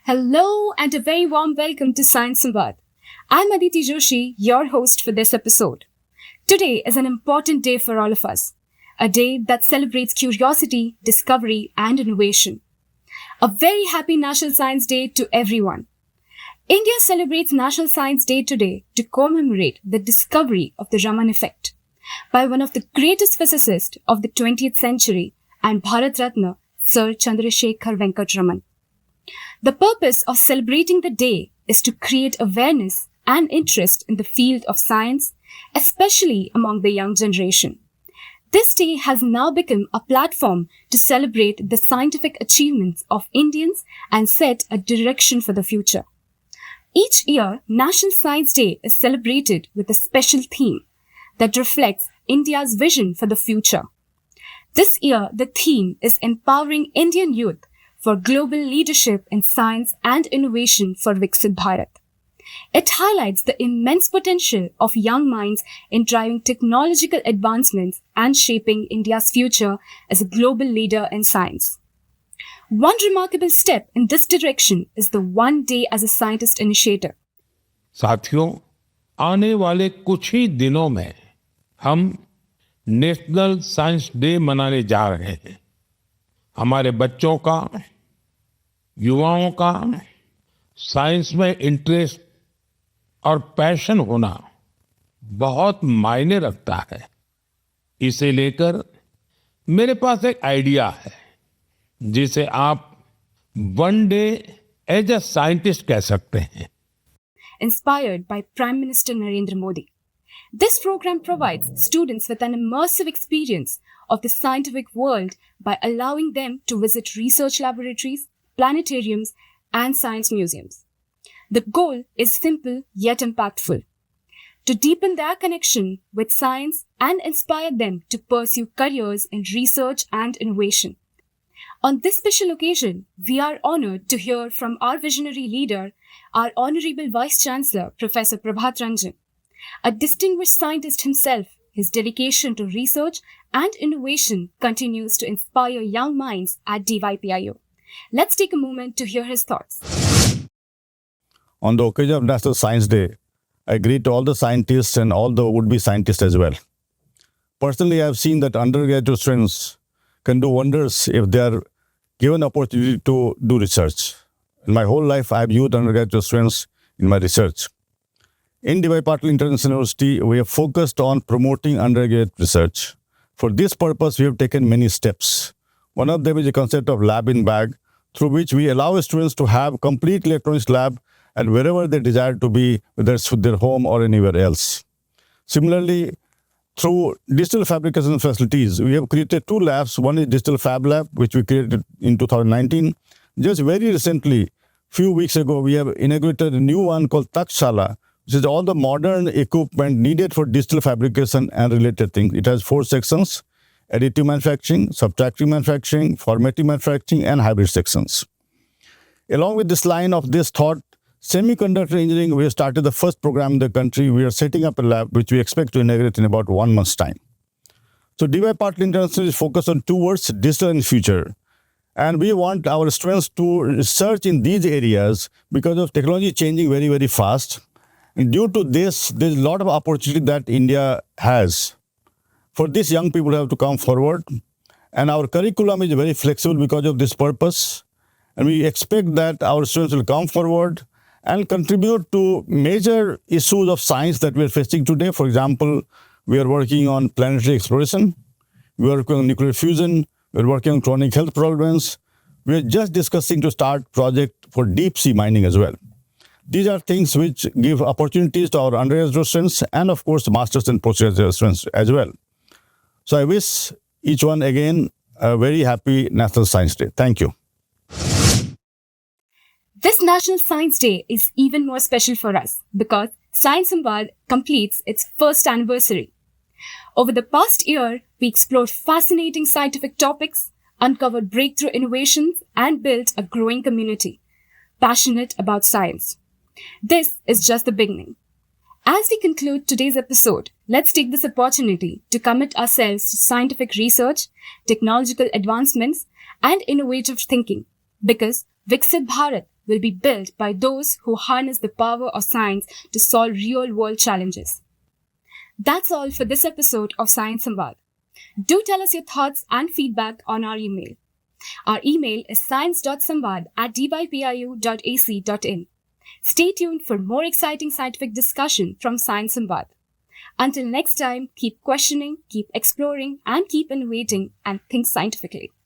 Hello and a very warm welcome to Science Samvad. I'm Aditi Joshi, your host for this episode. Today is an important day for all of us, a day that celebrates curiosity, discovery, and innovation. A very happy National Science Day to everyone. India celebrates National Science Day today to commemorate the discovery of the Raman effect by one of the greatest physicists of the 20th century and Bharat Ratna, Sir Chandrasekhar Venkat Raman. The purpose of celebrating the day is to create awareness and interest in the field of science, especially among the young generation. This day has now become a platform to celebrate the scientific achievements of Indians and set a direction for the future. Each year, National Science Day is celebrated with a special theme that reflects India's vision for the future. This year, the theme is Empowering Indian Youth for Global Leadership in Science and Innovation for Viksit Bharat. It highlights the immense potential of young minds in driving technological advancements and shaping India's future as a global leader in science. One remarkable step in this direction is the One Day as a Scientist initiative. साथियों, आने वाले कुछ ही दिनों में हम national science day मनाने जा रहे हैं। हमारे बच्चों का, युवाओं का साइंस में इंटरेस्ट और पैशन होना बहुत मायने रखता है। इसे लेकर मेरे पास एक आइडिया है जिसे आप one day as a scientist कह सकते हैं। Inspired by Prime Minister Narendra Modi. This program provides students with an immersive experience of the scientific world by allowing them to visit research laboratories, planetariums, and science museums. The goal is simple yet impactful: to deepen their connection with science and inspire them to pursue careers in research and innovation. On this special occasion, we are honored to hear from our visionary leader, our Honorable Vice-Chancellor, Professor Prabhat Ranjan. A distinguished scientist himself, his dedication to research and innovation continues to inspire young minds at DYPIO. Let's take a moment to hear his thoughts. On the occasion of National Science Day, I greet all the scientists and all the would-be scientists as well. Personally, I have seen that undergraduate students can do wonders if they are given opportunity to do research. In my whole life, I have used undergraduate students in my research. In D.Y. Patil International University, we have focused on promoting undergraduate research. For this purpose, we have taken many steps. One of them is the concept of lab in bag, through which we allow students to have complete electronics lab at wherever they desire to be, whether it's their home or anywhere else. Similarly, through digital fabrication facilities, we have created two labs. One is Digital Fab Lab, which we created in 2019. Just very recently, few weeks ago, we have inaugurated a new one called Takshala, which is all the modern equipment needed for digital fabrication and related things. It has 4 sections: additive manufacturing, subtractive manufacturing, formative manufacturing, and hybrid sections. Along with this line of this thought, semiconductor engineering, we have started the first program in the country. We are setting up a lab which we expect to inaugurate in about 1 month's time. So D.Y. Patil International is focused on 2 words: digital and future. And we want our students to research in these areas because of technology changing very, very fast. And due to this, there's a lot of opportunity that India has. For this, young people have to come forward. And our curriculum is very flexible because of this purpose. And we expect that our students will come forward and contribute to major issues of science that we are facing today. For example, we are working on planetary exploration, we are working on nuclear fusion, we are working on chronic health problems. We are just discussing to start project for deep sea mining as well. These are things which give opportunities to our undergraduate students and of course masters and postgraduate students as well. So I wish each one again a very happy National Science Day. Thank you. This National Science Day is even more special for us because Science Samvad completes its first anniversary. Over the past year, we explored fascinating scientific topics, uncovered breakthrough innovations, and built a growing community passionate about science. This is just the beginning. As we conclude today's episode, let's take this opportunity to commit ourselves to scientific research, technological advancements, and innovative thinking, because Viksit Bharat will be built by those who harness the power of science to solve real-world challenges. That's all for this episode of Science Samvad. Do tell us your thoughts and feedback on our email. Our email is science.samvad@dbypiu.ac.in. Stay tuned for more exciting scientific discussion from Science Samvad. Until next time, keep questioning, keep exploring, and keep innovating and think scientifically.